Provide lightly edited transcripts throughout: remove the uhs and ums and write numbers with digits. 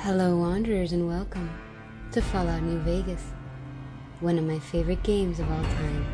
Hello Wanderers and welcome to Fallout New Vegas, one of my favorite games of all time.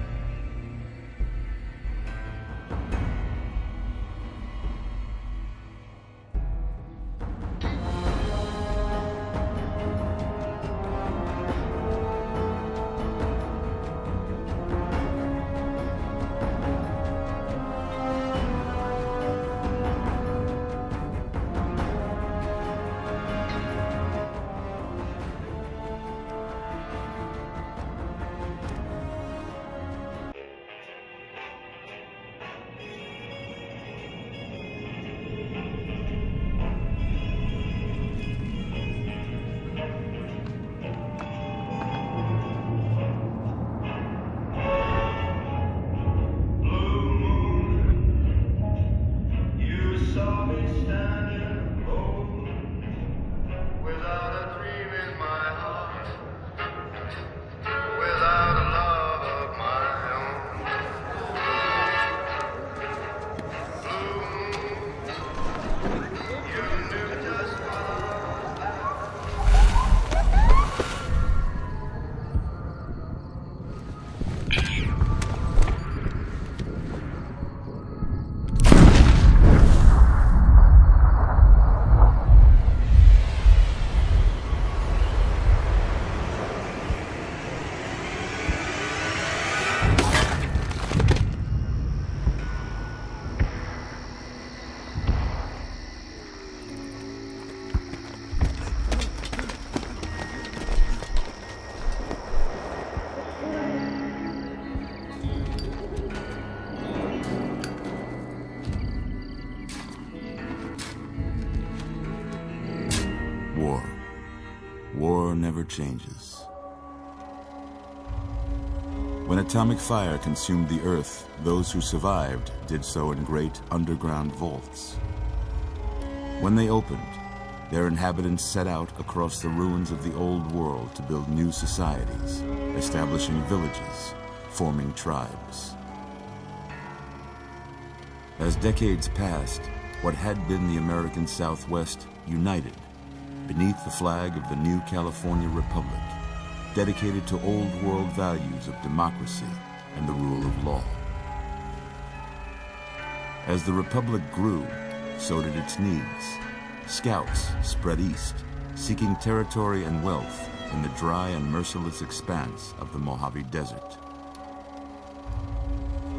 War never changes. When atomic fire consumed the Earth, those who survived did so in great underground vaults. When they opened, their inhabitants set out across the ruins of the old world to build new societies, establishing villages, forming tribes. As decades passed, what had been the American Southwest united beneath the flag of the new California Republic, dedicated to old world values of democracy and the rule of law. As the Republic grew, so did its needs. Scouts spread east, seeking territory and wealth in the dry and merciless expanse of the Mojave Desert.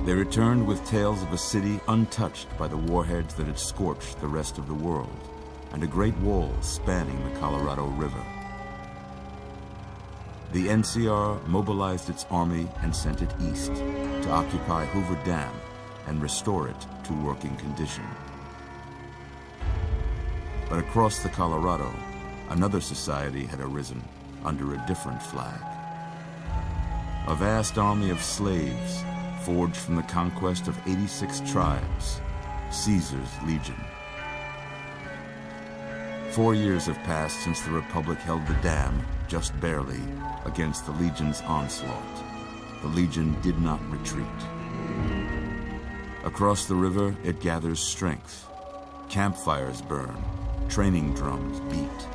They returned with tales of a city untouched by the warheads that had scorched the rest of the world, and a great wall spanning the Colorado River. The NCR mobilized its army and sent it east to occupy Hoover Dam and restore it to working condition. But across the Colorado, another society had arisen under a different flag. A vast army of slaves forged from the conquest of 86 tribes, Caesar's Legion. 4 years have passed since the Republic held the dam, just barely, against the Legion's onslaught. The Legion did not retreat. Across the river, it gathers strength. Campfires burn, training drums beat.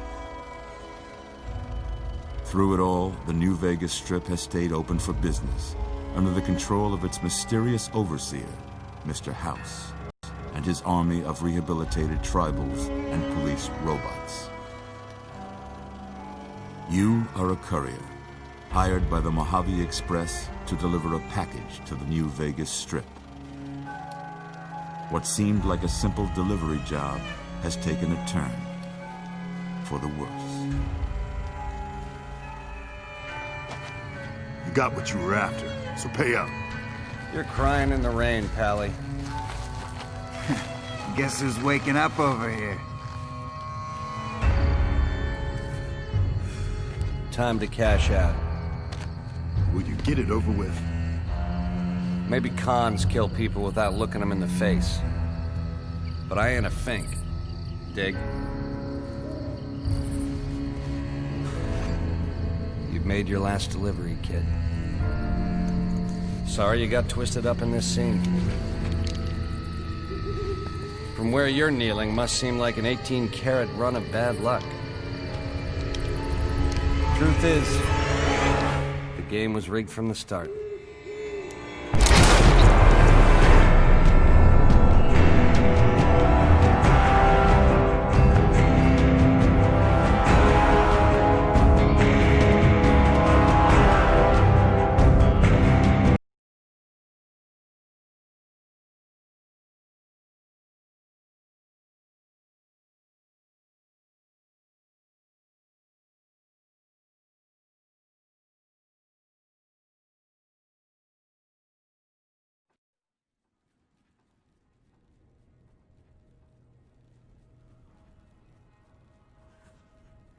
Through it all, the New Vegas Strip has stayed open for business, under the control of its mysterious overseer, Mr. House, and his army of rehabilitated tribals and police robots. You are a courier, hired by the Mojave Express to deliver a package to the New Vegas Strip. What seemed like a simple delivery job has taken a turn for the worse. You got what you were after, so pay up. You're crying in the rain, Pally. Guess who's waking up over here? Time to cash out. Will you get it over with? Maybe cons kill people without looking them in the face. But I ain't a fink. Dig? You've made your last delivery, kid. Sorry you got twisted up in this scene. From where you're kneeling must seem like an 18-carat run of bad luck. Truth is, the game was rigged from the start.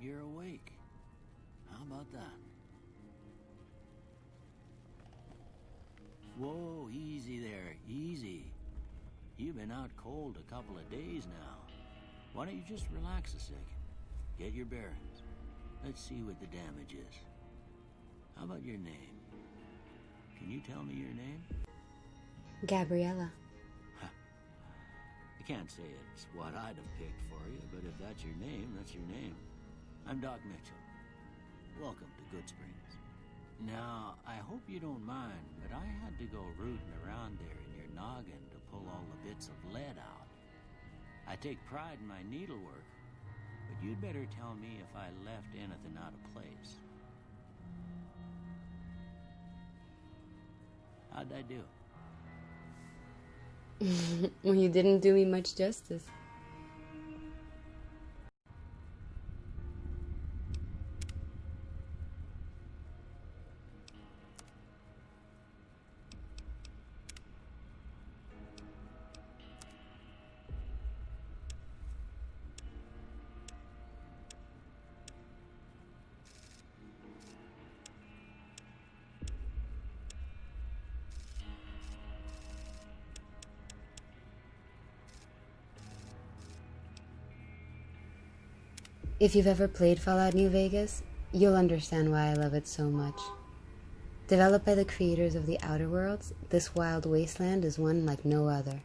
You're awake. How about that? Whoa, easy there, easy. You've been out cold a couple of days now. Why don't you just relax a second? Get your bearings. Let's see what the damage is. How about your name? Can you tell me your name? Gabriella. I can't say it's what I'd have picked for you, but if that's your name, that's your name. I'm Doc Mitchell. Welcome to Goodsprings. Now, I hope you don't mind, but I had to go rooting around there in your noggin to pull all the bits of lead out. I take pride in my needlework, but you'd better tell me if I left anything out of place. How'd I do? Well, you didn't do me much justice. If you've ever played Fallout New Vegas, you'll understand why I love it so much. Developed by the creators of the Outer Worlds, this wild wasteland is one like no other.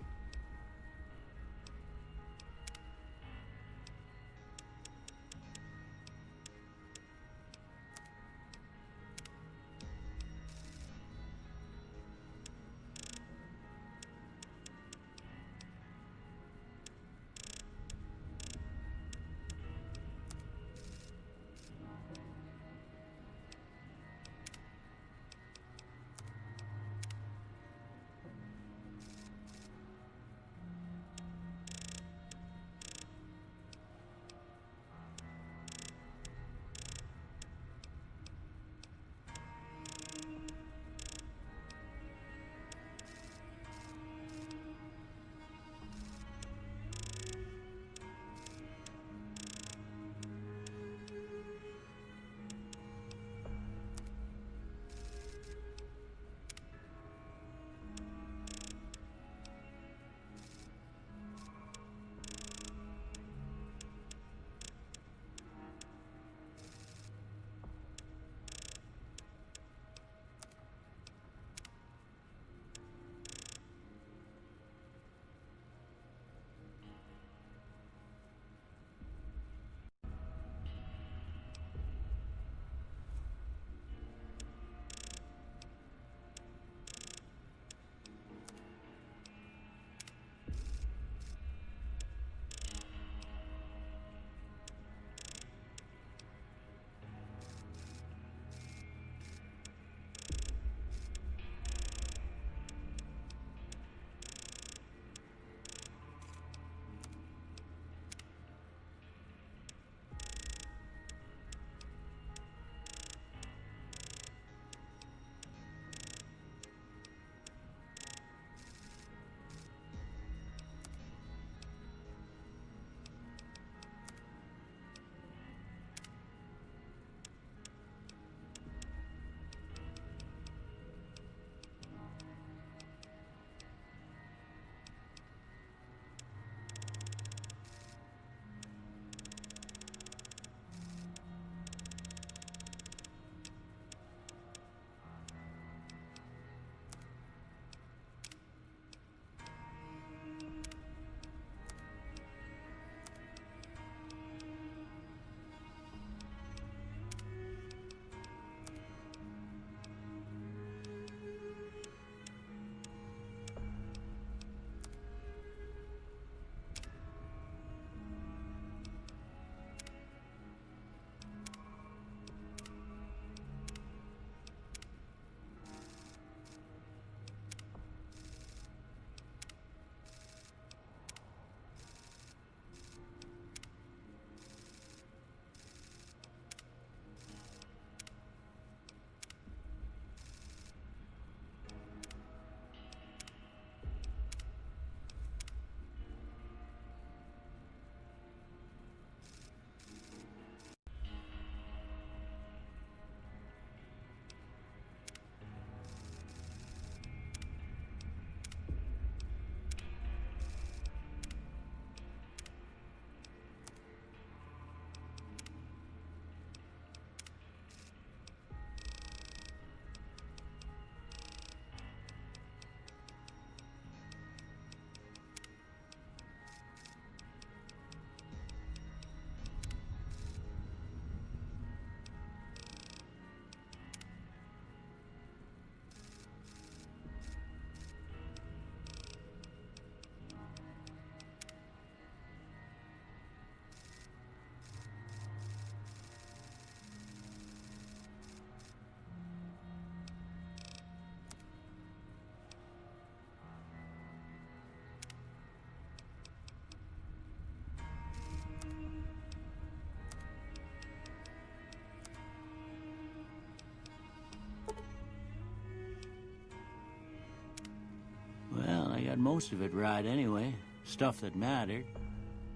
got most of it right anyway. Stuff that mattered.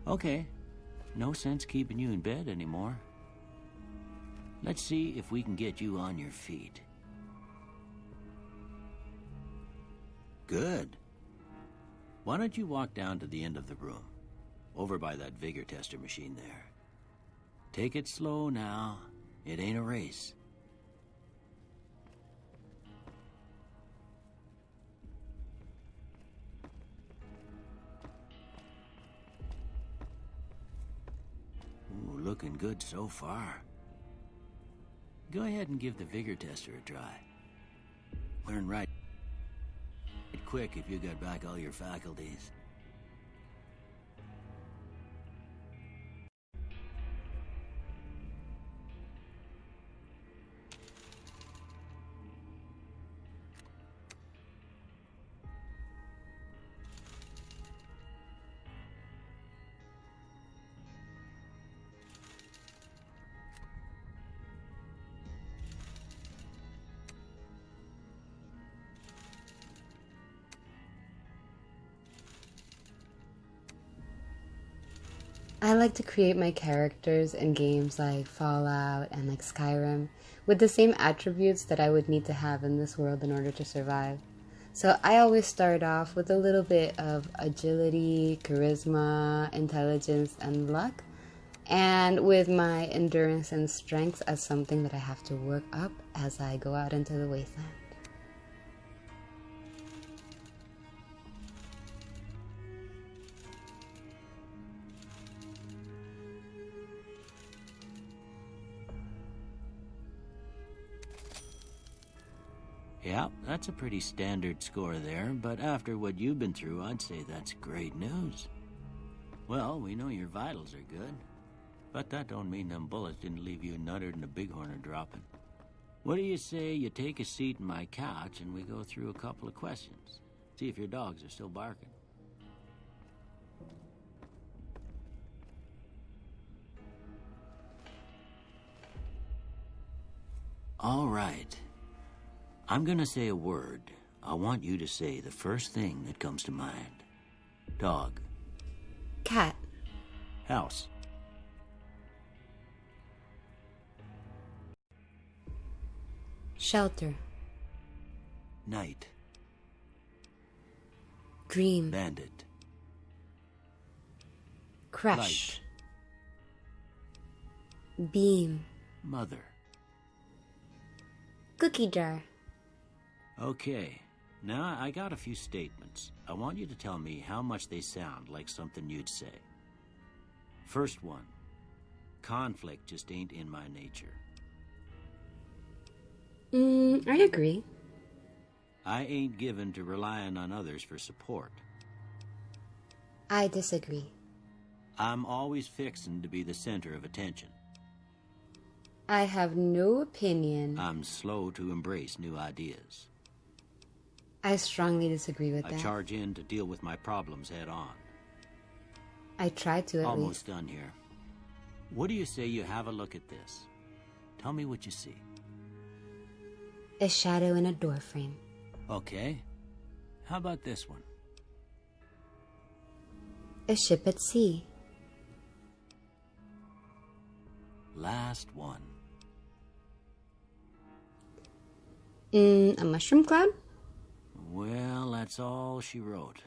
Okay. No sense keeping you in bed anymore. Let's see if we can get you on your feet. Good. Why don't you walk down to the end of the room? Over by that vigor tester machine there. Take it slow now. It ain't a race. Ooh, looking good so far. Go ahead and give the vigor tester a try. Learn right quick if you got back all your faculties. I like to create my characters in games like Fallout and like Skyrim with the same attributes that I would need to have in this world in order to survive. So I always start off with a little bit of agility, charisma, intelligence, and luck, and with my endurance and strength as something that I have to work up as I go out into the wasteland. Yeah, that's a pretty standard score there, but after what you've been through, I'd say that's great news. Well, we know your vitals are good, but that don't mean them bullets didn't leave you nuttered and a bighorn dropping. What do you say you take a seat in my couch and we go through a couple of questions? See if your dogs are still barking. All right. I'm gonna say a word. I want you to say the first thing that comes to mind. Dog. Cat. House. Shelter. Night. Dream. Bandit. Crush. Light. Beam. Mother. Cookie jar. Okay. Now I got a few statements. I want you to tell me how much they sound like something you'd say. First one. Conflict just ain't in my nature. I agree. I ain't given to relying on others for support. I disagree. I'm always fixin' to be the center of attention. I have no opinion. I'm slow to embrace new ideas. I strongly disagree with I that. charge in to deal with my problems head on. I try to at Almost least. done here. What do you say you have a look at this? Tell me what you see. A shadow in a door frame. Okay. How about this one? A ship at sea. Last one. A mushroom cloud? Well, that's all she wrote.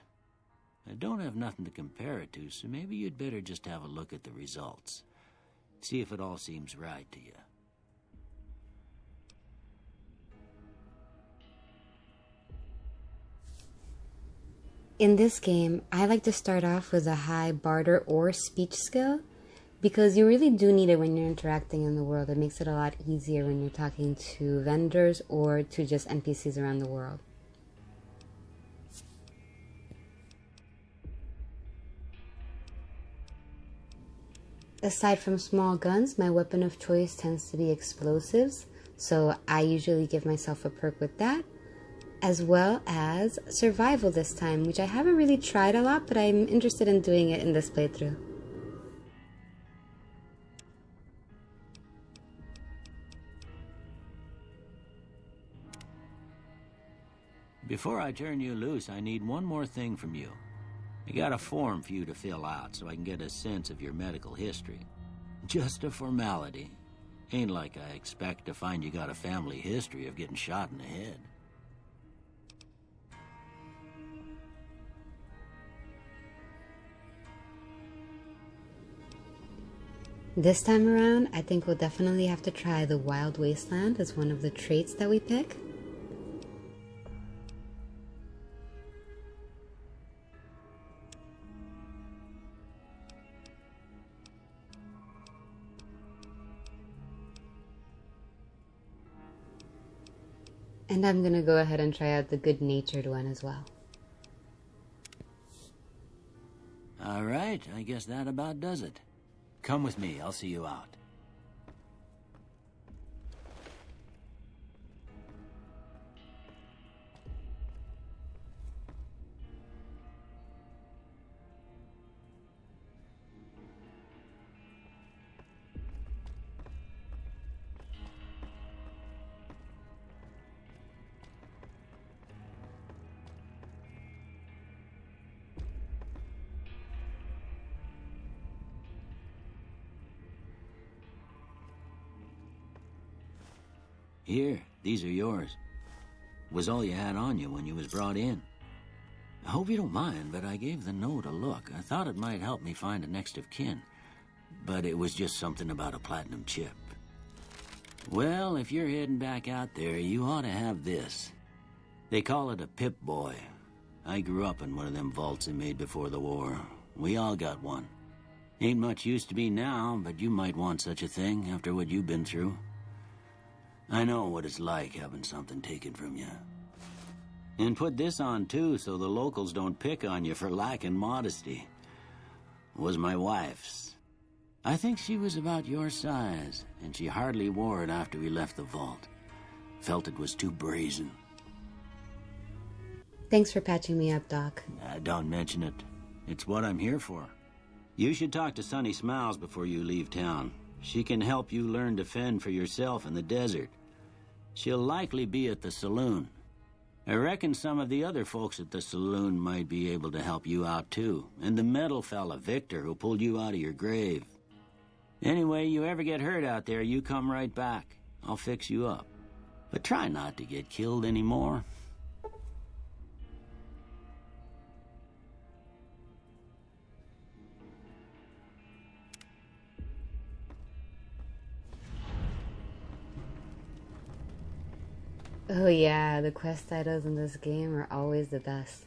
I don't have nothing to compare it to, so maybe you'd better just have a look at the results. See if it all seems right to you. In this game, I like to start off with a high barter or speech skill because you really do need it when you're interacting in the world. It makes it a lot easier when you're talking to vendors or to just NPCs around the world. Aside from small guns, my weapon of choice tends to be explosives, so I usually give myself a perk with that, as well as survival this time, which I haven't really tried a lot, but I'm interested in doing it in this playthrough. Before I turn you loose, I need one more thing from you. I got a form for you to fill out so I can get a sense of your medical history. Just a formality. Ain't like I expect to find you got a family history of getting shot in the head. This time around, I think we'll definitely have to try the Wild Wasteland as one of the traits that we pick. And I'm gonna go ahead and try out the good-natured one as well. All right, I guess that about does it. Come with me, I'll see you out. Here, these are yours. Was all you had on you when you was brought in. I hope you don't mind, but I gave the note a look. I thought it might help me find a next of kin. But it was just something about a platinum chip. Well, if you're heading back out there, you ought to have this. They call it a Pip-Boy. I grew up in one of them vaults they made before the war. We all got one. Ain't much use to me now, but you might want such a thing after what you've been through. I know what it's like having something taken from you. And put this on, too, so the locals don't pick on you for lacking modesty. Was my wife's. I think she was about your size, and she hardly wore it after we left the vault. Felt it was too brazen. Thanks for patching me up, Doc. Don't mention it. It's what I'm here for. You should talk to Sunny Smiles before you leave town. She can help you learn to fend for yourself in the desert. She'll likely be at the saloon. I reckon some of the other folks at the saloon might be able to help you out too. And the metal fella, Victor, who pulled you out of your grave. Anyway, you ever get hurt out there, you come right back. I'll fix you up. But try not to get killed anymore. Oh yeah, the quest titles in this game are always the best.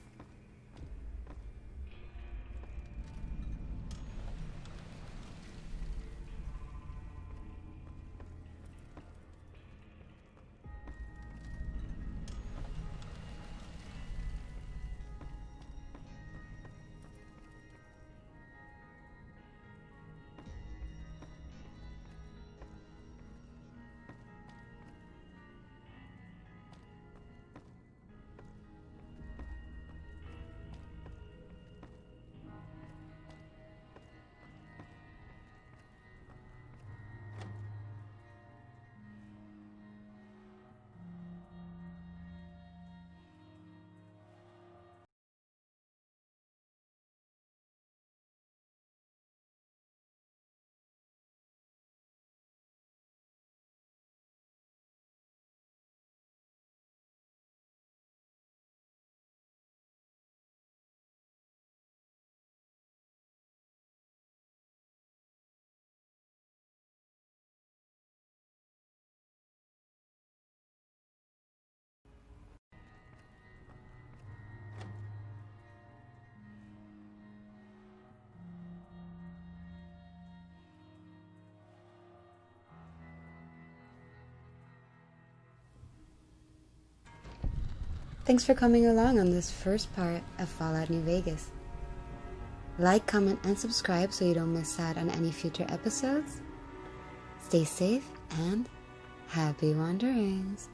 Thanks for coming along on this first part of Fallout New Vegas. Like, comment, and subscribe so you don't miss out on any future episodes. Stay safe and happy wanderings.